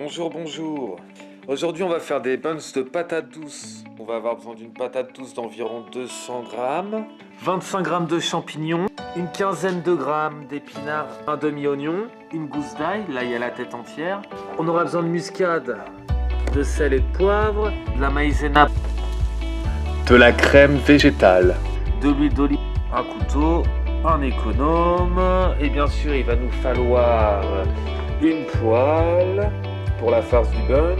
Bonjour, bonjour. Aujourd'hui, on va faire des buns de patates douces. On va avoir besoin d'une patate douce d'environ 200 grammes, 25 grammes de champignons, une quinzaine de grammes d'épinards, un demi-oignon, une gousse d'ail, là il y a la tête entière. On aura besoin de muscade, de sel et de poivre, de la maïzena, de la crème végétale, de l'huile d'olive, un couteau, un économe, et bien sûr il va nous falloir une poêle pour la farce du buns,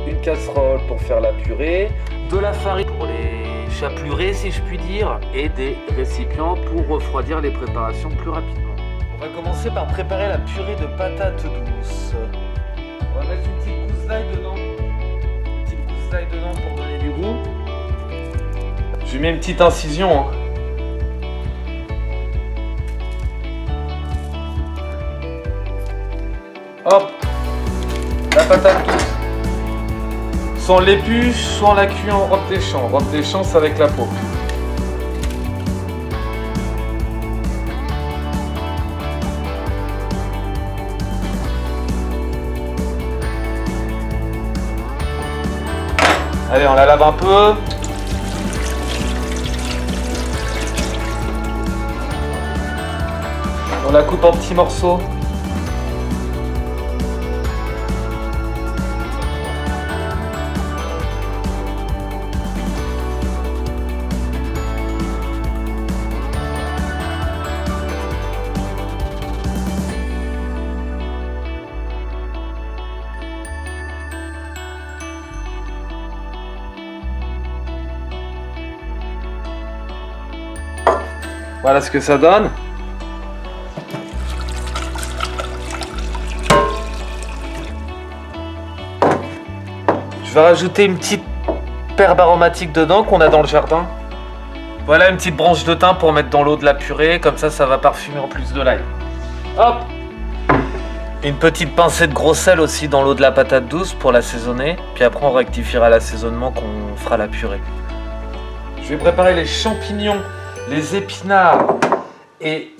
une casserole pour faire la purée, de la farine pour les chapelurés si je puis dire, et des récipients pour refroidir les préparations plus rapidement. On va commencer par préparer la purée de patates douces. On va mettre une petite gousse d'ail dedans. Une petite gousse d'ail dedans pour donner du goût. Je lui mets une petite incision. Hop, la patate douce. Soit on l'épluche, soit on la cuit en robe des champs. Robe des champs, c'est avec la peau. Allez, on la lave un peu. On la coupe en petits morceaux. Voilà ce que ça donne. Je vais rajouter une petite herbe aromatique dedans qu'on a dans le jardin. Voilà une petite branche de thym pour mettre dans l'eau de la purée, comme ça va parfumer en plus de l'ail. Hop! Une petite pincée de gros sel aussi dans l'eau de la patate douce pour l'assaisonner. Puis après on rectifiera l'assaisonnement quand on fera la purée. Je vais préparer les champignons, les épinards et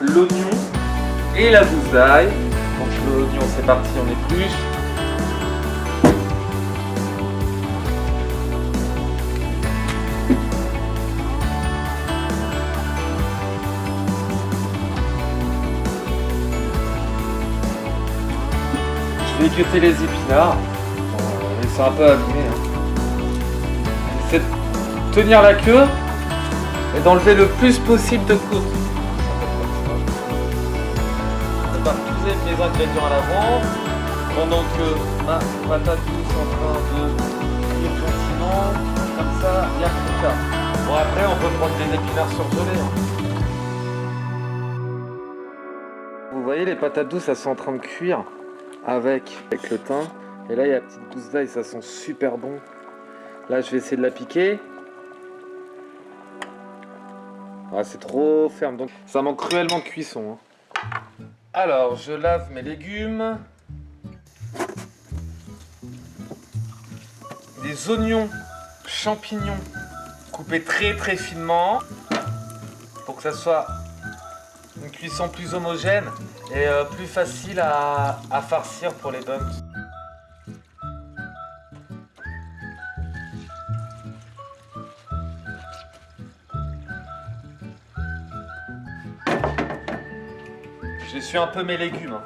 l'oignon et la gousse d'ail. Donc l'oignon c'est parti, on épluche. Je vais équeuter les épinards. Ils sont un peu abîmés. J'essaie de tenir la queue et d'enlever le plus possible de croûte. On va poser mes ingrédients à l'avant pendant que ma patate douce est en train de cuire gentiment. Comme ça, il n'y a plus de cas. Bon, après, on peut prendre des épinards surgelés. Vous voyez, les patates douces, elles sont en train de cuire avec le thym. Et là, il y a la petite gousse d'ail, ça sent super bon. Là, je vais essayer de la piquer. Ah, c'est trop ferme, donc ça manque cruellement de cuisson. Alors, je lave mes légumes. Des oignons, champignons coupés très très finement pour que ça soit une cuisson plus homogène et plus facile à farcir pour les buns. J'essuie un peu mes légumes.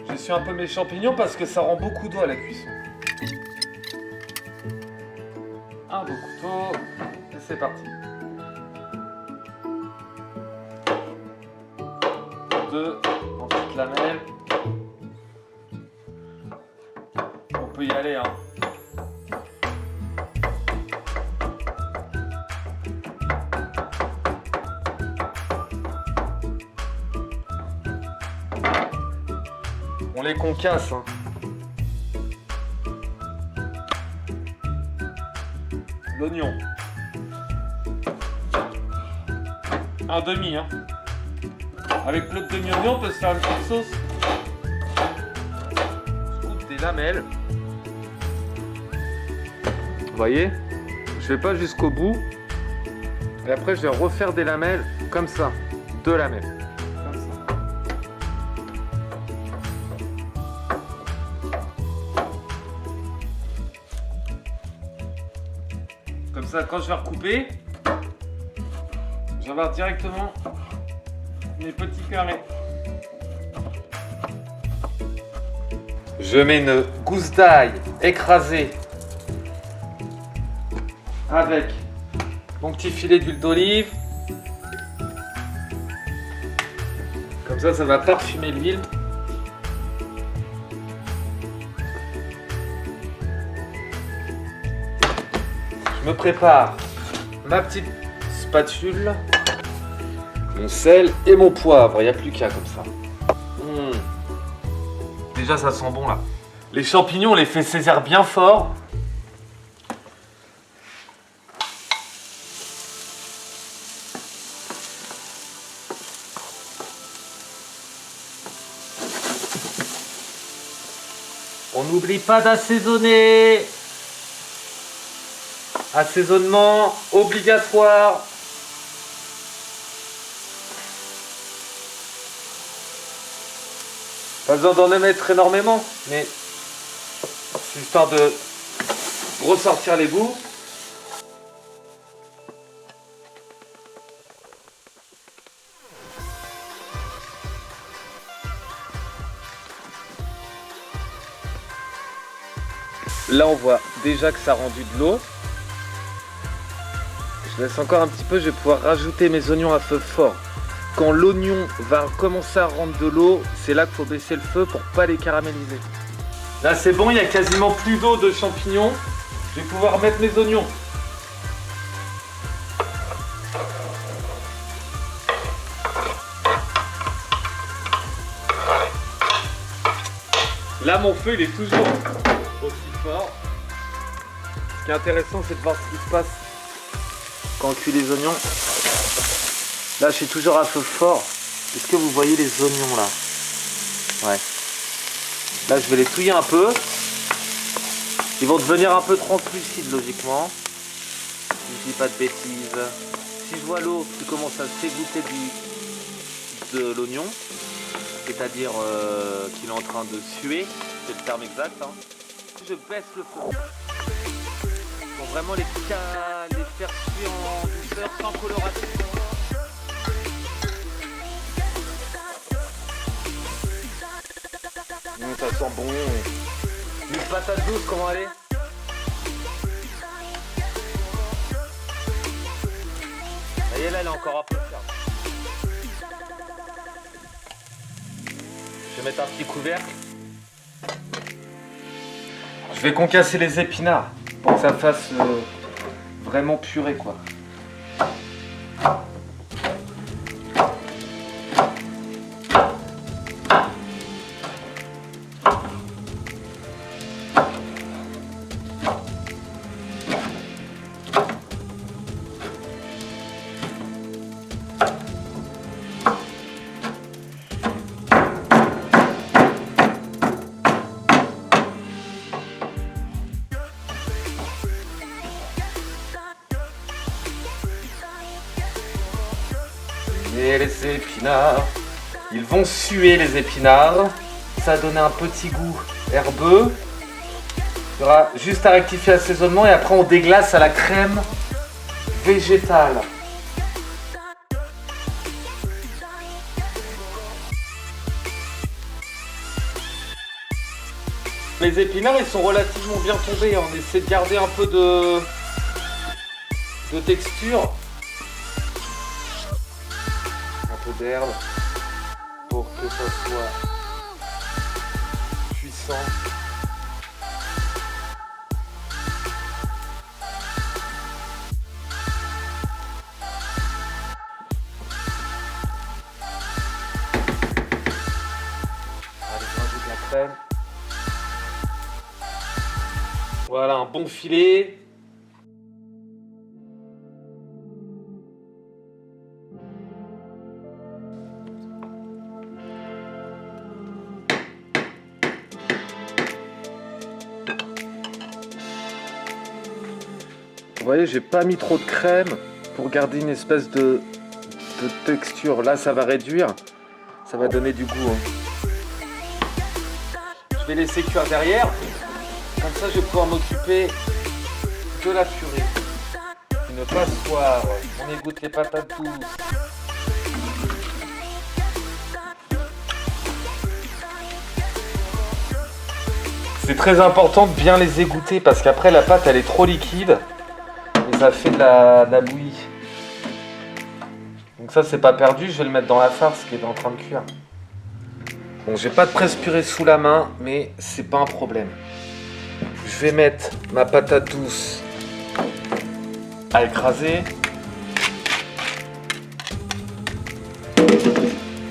J'essuie un peu mes champignons parce que ça rend beaucoup d'eau à la cuisson. Un beau couteau et c'est parti. 2 en petite lamelle. On peut y aller, hein. On les concasse, hein. L'oignon. Un demi, hein. Avec l'autre demi-oignon, on peut se faire une petite sauce. Je coupe des lamelles. Vous voyez? Je vais pas jusqu'au bout. Et après, je vais refaire des lamelles comme ça. 2 lamelles. Comme ça. ça, quand je vais recouper, je vais avoir directement mes petits carrés. Je mets une gousse d'ail écrasée avec mon petit filet d'huile d'olive. Comme ça va parfumer l'huile. Je me prépare ma petite spatule, mon sel et mon poivre. Il n'y a plus qu'à comme ça. Déjà, ça sent bon là. Les champignons, on les fait saisir bien fort. On n'oublie pas d'assaisonner. Assaisonnement obligatoire. Pas besoin d'en mettre énormément, mais c'est histoire de ressortir les goûts. Là, on voit déjà que ça a rendu de l'eau. Je laisse encore un petit peu, je vais pouvoir rajouter mes oignons à feu fort. Quand l'oignon va commencer à rendre de l'eau, c'est là qu'il faut baisser le feu pour pas les caraméliser. Là c'est bon, il n'y a quasiment plus d'eau de champignons. Je vais pouvoir mettre mes oignons. Là mon feu il est toujours aussi fort. Ce qui est intéressant c'est de voir ce qui se passe quand on cuit les oignons. Là, je suis toujours à feu fort. Est-ce que vous voyez les oignons là? Ouais. Là, je vais les touiller un peu. Ils vont devenir un peu translucides, logiquement. Si je dis pas de bêtises. Si je vois l'eau qui commence à s'égoutter de l'oignon, c'est-à-dire qu'il est en train de suer, c'est le terme exact, hein. Je baisse le feu. Pour vraiment les faire suer en douceur, sans coloration. Ça sent bon. Une patate douce, comment elle est? Ça y est, là, elle est encore un peu ferme. Je vais mettre un petit couvercle. Je vais concasser les épinards pour que ça fasse vraiment purée, quoi. Et les épinards, ils vont suer les épinards. Ça a donné un petit goût herbeux. Il y aura juste à rectifier l'assaisonnement et après on déglace à la crème végétale. Les épinards ils sont relativement bien tombés. On essaie de garder un peu de texture. D'herbe pour que ça soit puissant. Allez, je rajoute la crème. Voilà un bon filet. Vous voyez, j'ai pas mis trop de crème pour garder une espèce de texture. Là, ça va réduire. Ça va donner du goût. Je vais laisser cuire derrière. Comme ça, je vais pouvoir m'occuper de la purée. Le passoire, on égoutte les patates douces. C'est très important de bien les égoutter parce qu'après la pâte elle est trop liquide et ça fait de la bouillie. Donc ça c'est pas perdu, je vais le mettre dans la farce qui est en train de cuire. Bon, j'ai pas de presse purée sous la main, mais c'est pas un problème. Je vais mettre ma patate douce à écraser.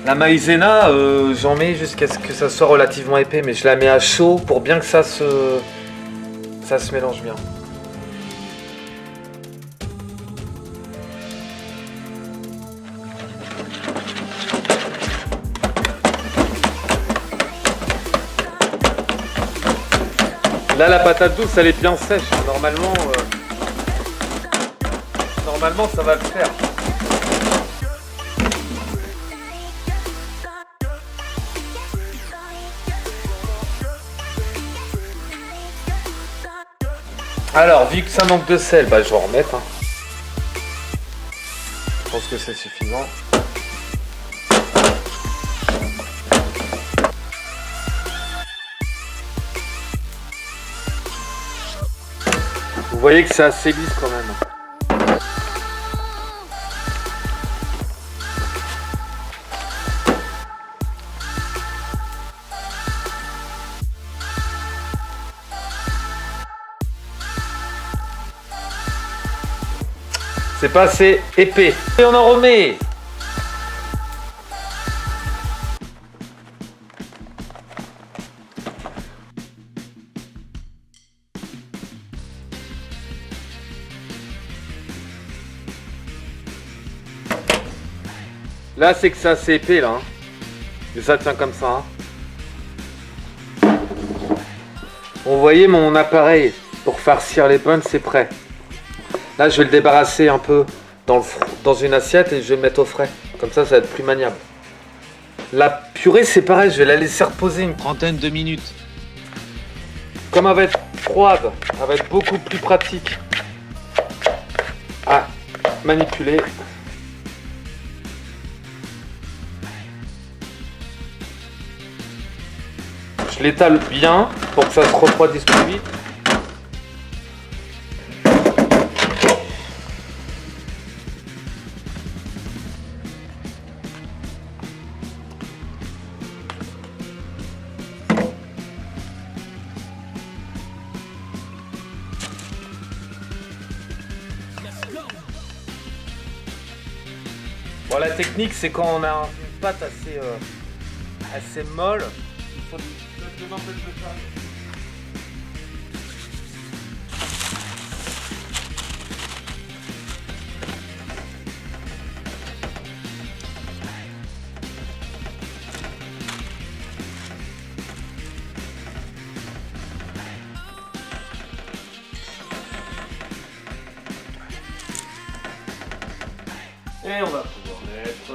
La maïzena, j'en mets jusqu'à ce que ça soit relativement épais, mais je la mets à chaud pour bien que ça se mélange bien. Là, la patate douce, elle est bien sèche. Normalement, ça va le faire. Alors, vu que ça manque de sel, bah, je vais en remettre. Je pense que c'est suffisant. Vous voyez que c'est assez lisse quand même. C'est pas assez épais. Et on en remet. Là, c'est que c'est assez épais, là. Et ça tient comme ça. Vous voyez, mon appareil pour farcir les buns, c'est prêt. Là, je vais le débarrasser un peu dans une assiette et je vais le mettre au frais. Comme ça va être plus maniable. La purée, c'est pareil, je vais la laisser reposer une trentaine de minutes. Comme elle va être froide, elle va être beaucoup plus pratique à manipuler. Je l'étale bien pour que ça se refroidisse plus vite. Bon, la technique, c'est quand on a une pâte assez molle, il faut donner un peu de temps. Et on va pouvoir mettre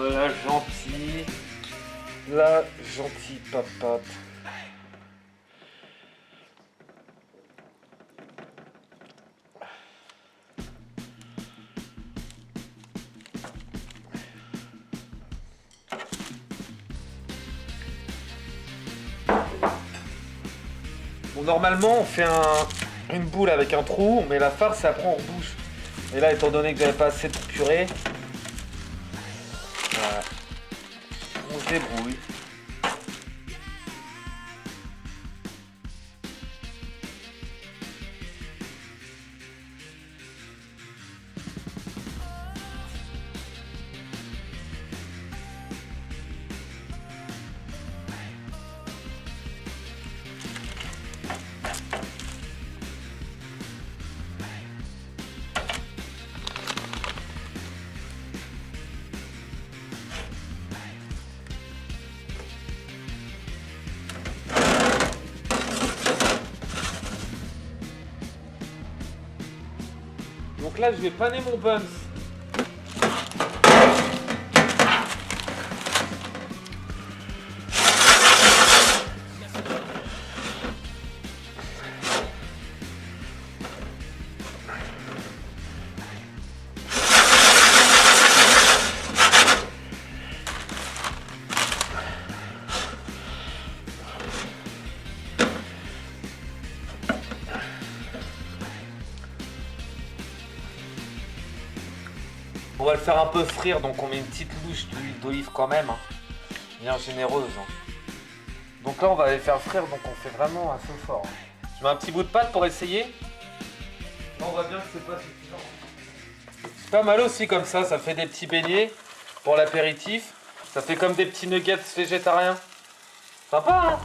la gentille patate. Bon, normalement, on fait une boule avec un trou, mais la farce, après, on rebouche. Et là, étant donné que j'avais pas assez de purée, voilà, on se débrouille. Donc là, je vais paner mon buns. le faire un peu frire, donc on met une petite louche d'huile d'olive quand même, hein. Bien généreuse. Hein. Donc là, on va les faire frire, donc on fait vraiment un feu fort. Hein. Je mets un petit bout de pâte pour essayer. Là, on voit bien que c'est pas suffisant. C'est pas mal aussi comme ça fait des petits beignets pour l'apéritif. Ça fait comme des petits nuggets végétariens. Sympa, hein?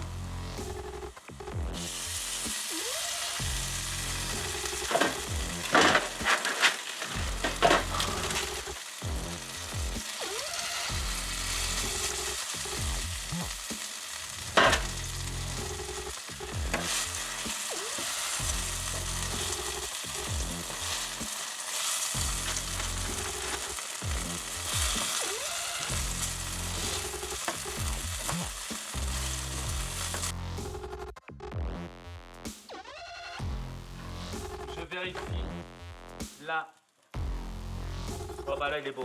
Je vérifie. Là. Oh bah là il est beau.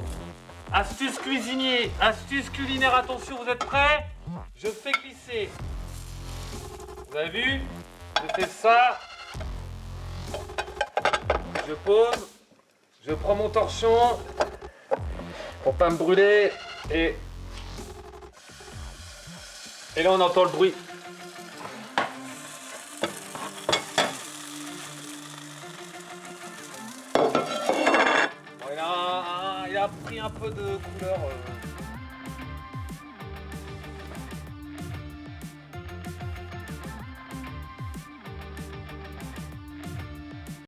Astuce cuisinier, astuce culinaire, attention, vous êtes prêts? Je fais glisser. Vous avez vu? Je fais ça. Je pose. Je prends mon torchon pour pas me brûler et là on entend le bruit. Bon, il a pris un peu de couleur.